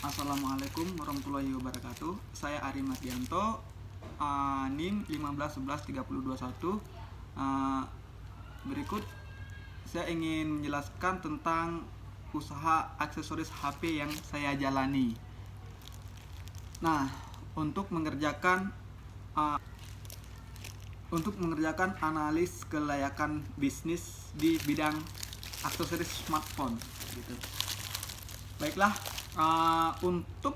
Assalamualaikum warahmatullahi wabarakatuh. Saya Ari Mardianto, NIM 15113021. Berikut saya ingin menjelaskan tentang usaha aksesoris HP yang saya jalani. Nah, untuk mengerjakan analis kelayakan bisnis di bidang aksesoris smartphone gitu. Baiklah, untuk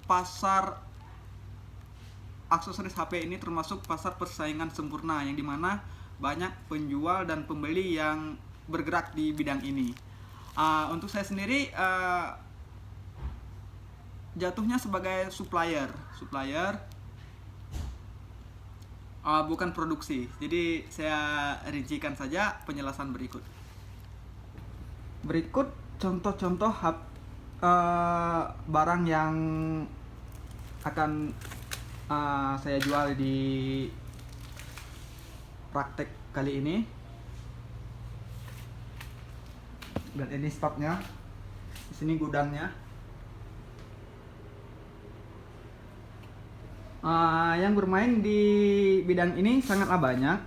pasar aksesoris HP ini termasuk pasar persaingan sempurna yang dimana banyak penjual dan pembeli yang bergerak di bidang ini. Untuk saya sendiri jatuhnya sebagai supplier, bukan produksi. Jadi saya rincikan saja penjelasan berikut. Berikut contoh-contoh barang yang akan saya jual di praktek kali ini. Dan ini stoknya. Di sini gudangnya. Yang bermain di bidang ini sangatlah banyak.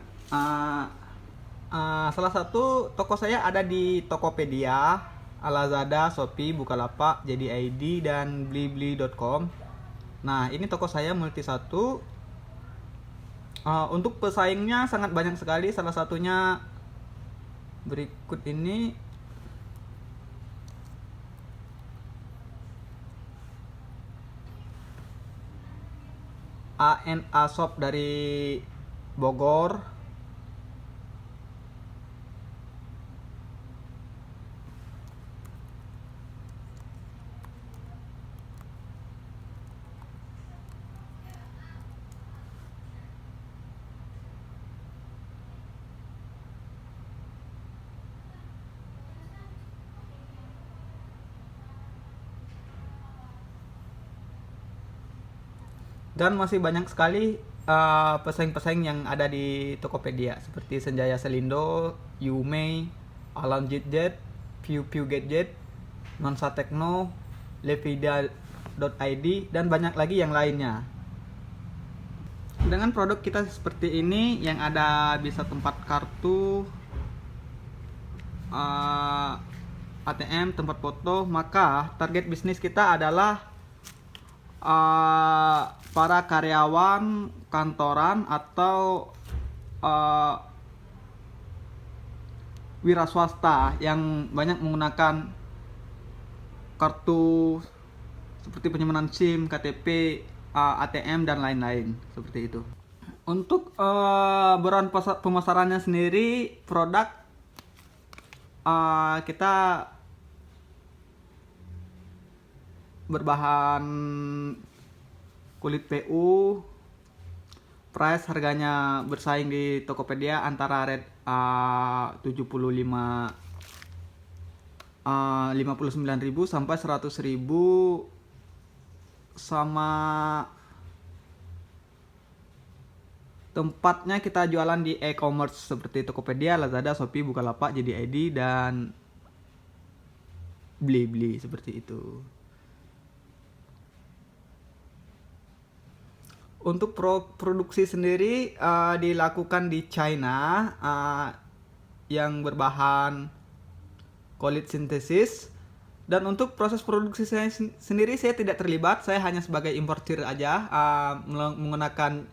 Salah satu toko saya ada di Tokopedia, Lazada, Shopee, Bukalapak, JD.id, dan Blibli.com. Nah, ini toko saya Multi1. Untuk pesaingnya sangat banyak sekali. Salah satunya berikut ini. ANA Shop dari Bogor. Dan masih banyak sekali pesaing-pesaing yang ada di Tokopedia seperti Senjaya Selindo, Yume, Alam Jetjet, Piu Piu Gadget, Nonsa Tekno, Levida.id, dan banyak lagi yang lainnya. Dengan produk kita seperti ini yang ada bisa tempat kartu, ATM, tempat foto, maka target bisnis kita adalah para karyawan kantoran atau wira swasta yang banyak menggunakan kartu seperti penyimpanan SIM, KTP, ATM, dan lain-lain seperti itu. Untuk bahan pemasarannya sendiri, produk kita berbahan kulit PU. Price harganya bersaing di Tokopedia antara rate 59.000 sampai 100.000, sama tempatnya kita jualan di e-commerce seperti Tokopedia, Lazada, Shopee, Bukalapak, JD.id, dan Blibli seperti itu. Untuk produksi sendiri dilakukan di China, yang berbahan kulit sintesis. Dan untuk proses produksi saya sendiri saya tidak terlibat, saya hanya sebagai importir aja, menggunakan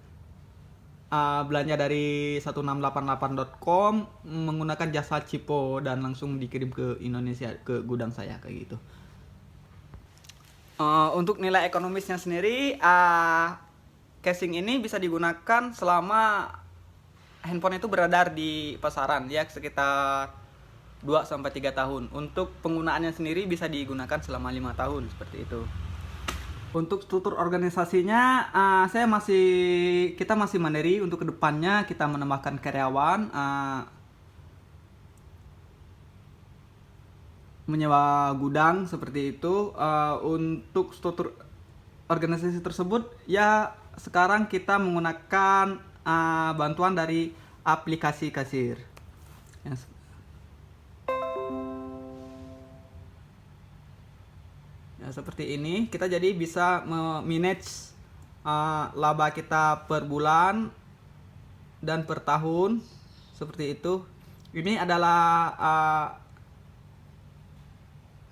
belanja dari 1688.com, menggunakan jasa Cipo dan langsung dikirim ke Indonesia ke gudang saya kayak gitu. Untuk nilai ekonomisnya sendiri, casing ini bisa digunakan selama handphone itu beredar di pasaran, ya sekitar 2-3 tahun. Untuk penggunaannya sendiri bisa digunakan selama 5 tahun seperti itu. Untuk struktur organisasinya, kita masih mandiri. Untuk kedepannya kita menambahkan karyawan, menyewa gudang seperti itu. Untuk struktur organisasi tersebut, ya sekarang kita menggunakan bantuan dari aplikasi kasir. Ya, seperti ini kita jadi bisa manage laba kita per bulan dan per tahun seperti itu. Ini adalah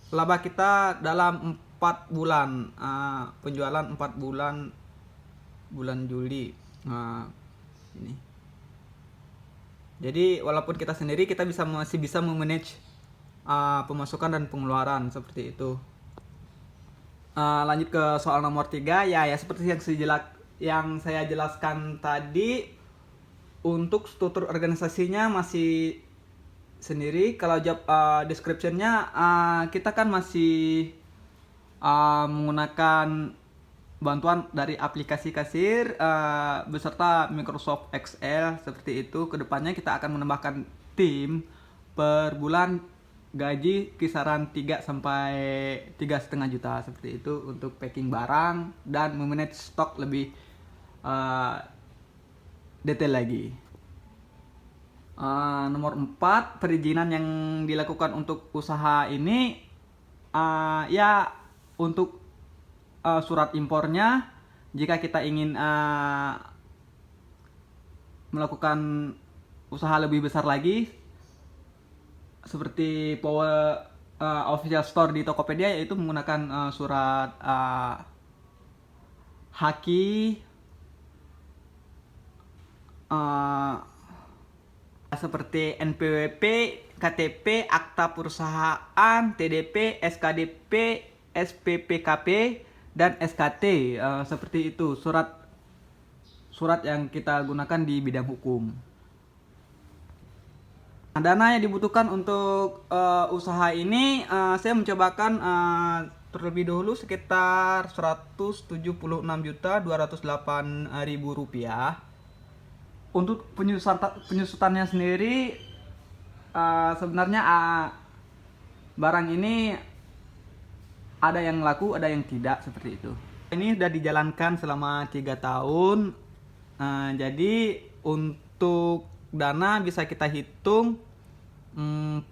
laba kita dalam 4 bulan, penjualan 4 bulan Juli. Ini. Jadi walaupun kita sendiri, kita masih bisa memanage pemasukan dan pengeluaran seperti itu. Lanjut ke soal nomor 3 ya seperti yang saya jelaskan tadi. Untuk struktur organisasinya masih sendiri. Kalau job description-nya kita kan masih menggunakan bantuan dari aplikasi kasir beserta Microsoft Excel seperti itu. Kedepannya kita akan menambahkan tim per bulan, gaji kisaran 3 sampai 3,5 juta seperti itu untuk packing barang dan memanage stok lebih detail lagi. Nomor 4, perizinan yang dilakukan untuk usaha ini ya untuk surat impornya, jika kita ingin melakukan usaha lebih besar lagi seperti official store di Tokopedia, yaitu menggunakan surat haki seperti NPWP, KTP, akta perusahaan, TDP, SKDP, SPPKP, dan SKT. Seperti itu surat yang kita gunakan di bidang hukum. Dana yang dibutuhkan untuk usaha ini, saya mencobakan terlebih dahulu sekitar Rp176.208.000. Untuk penyusutannya sendiri, sebenarnya barang ini ada yang laku, ada yang tidak, seperti itu. Ini sudah dijalankan selama 3 tahun. Jadi untuk dana bisa kita hitung 4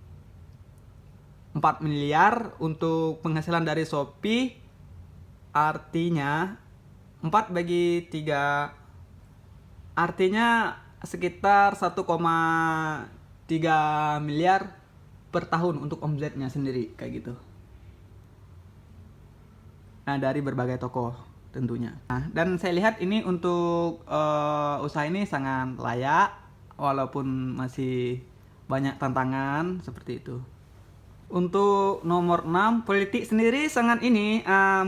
miliar untuk penghasilan dari Shopee. Artinya 4 bagi 3, artinya sekitar 1,3 miliar per tahun untuk omsetnya sendiri, kayak gitu. Nah, dari berbagai toko tentunya. Nah, dan saya lihat ini untuk usaha ini sangat layak walaupun masih banyak tantangan seperti itu. Untuk nomor 6, politik sendiri sangat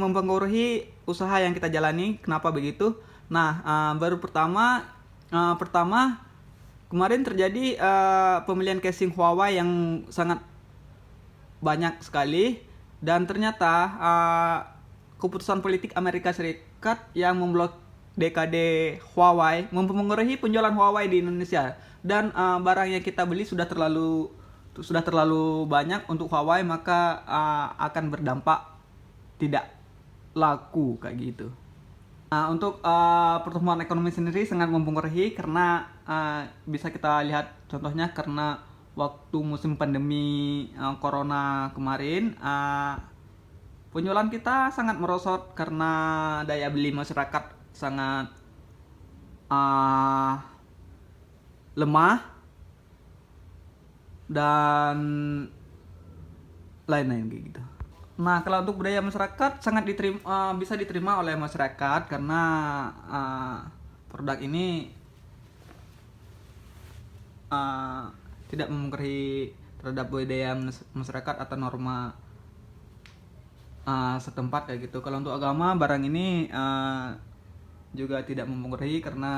mempengaruhi usaha yang kita jalani. Kenapa begitu? Nah, baru pertama kemarin terjadi pemilihan casing Huawei yang sangat banyak sekali, dan ternyata keputusan politik Amerika Serikat yang memblok DKD Huawei mempengaruhi penjualan Huawei di Indonesia, dan barang yang kita beli sudah terlalu banyak untuk Huawei, maka akan berdampak tidak laku kayak gitu. Nah, untuk pertumbuhan ekonomi sendiri sangat mempengaruhi karena bisa kita lihat contohnya karena waktu musim pandemi corona kemarin, penjualan kita sangat merosot karena daya beli masyarakat sangat lemah dan lain-lain kayak gitu. Nah, kalau untuk budaya masyarakat sangat bisa diterima oleh masyarakat karena produk ini tidak mempengaruhi terhadap budaya masyarakat atau norma setempat kayak gitu. Kalau untuk agama, barang ini juga tidak mempengaruhi karena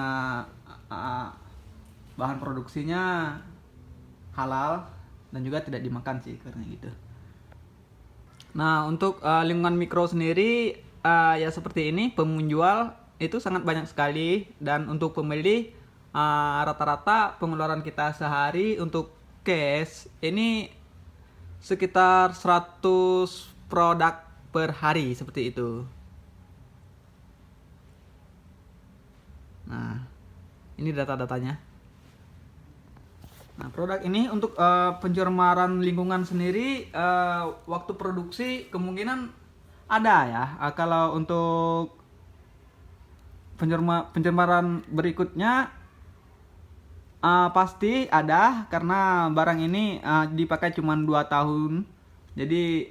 bahan produksinya halal dan juga tidak dimakan sih karena gitu. Nah, untuk lingkungan mikro sendiri ya seperti ini, penjual itu sangat banyak sekali, dan untuk pembeli rata-rata pengeluaran kita sehari untuk cash ini sekitar 100 produk per hari seperti itu. Nah, ini data-datanya. Nah, produk ini untuk pencemaran lingkungan sendiri, waktu produksi kemungkinan Ada ya, kalau untuk pencemaran berikutnya pasti ada, karena barang ini dipakai cuma 2 tahun. Jadi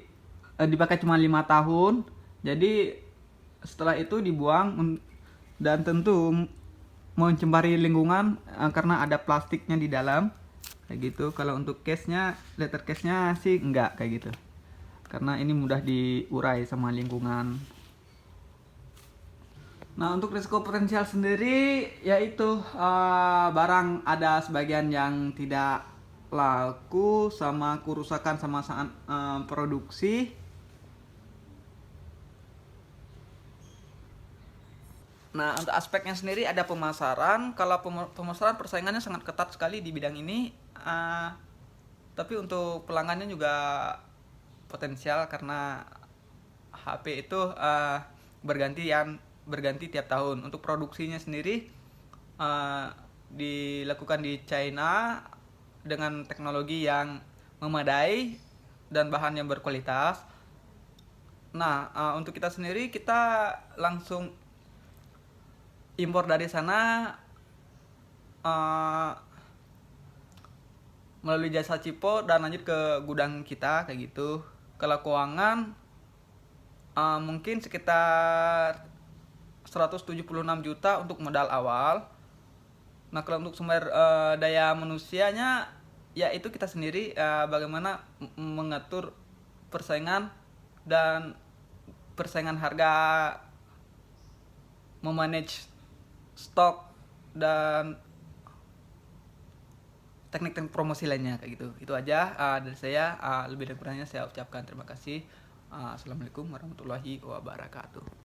dipakai cuma 5 tahun. Jadi setelah itu dibuang, dan tentu mencemari lingkungan karena ada plastiknya di dalam kayak gitu. Kalau untuk case-nya, letter case-nya sih enggak kayak gitu, karena ini mudah diurai sama lingkungan. Nah, untuk risiko potensial sendiri yaitu barang ada sebagian yang tidak laku, sama kerusakan sama saat produksi. Nah, untuk aspeknya sendiri ada pemasaran. Kalau pemasaran, persaingannya sangat ketat sekali di bidang ini. Tapi untuk pelanggannya juga potensial, karena HP itu berganti tiap tahun. Untuk produksinya sendiri dilakukan di China dengan teknologi yang memadai dan bahan yang berkualitas. Nah, untuk kita sendiri, kita langsung impor dari sana melalui jasa Cipo dan lanjut ke gudang kita kayak gitu. Kalau keuangan mungkin sekitar 176 juta untuk modal awal. Nah, kalau untuk sumber daya manusianya, ya itu kita sendiri bagaimana mengatur persaingan dan persaingan harga, memanage stok, dan teknik-teknik promosi lainnya kayak gitu. Itu aja dari saya. Lebih dan kurangnya saya ucapkan terima kasih. Assalamualaikum warahmatullahi wabarakatuh.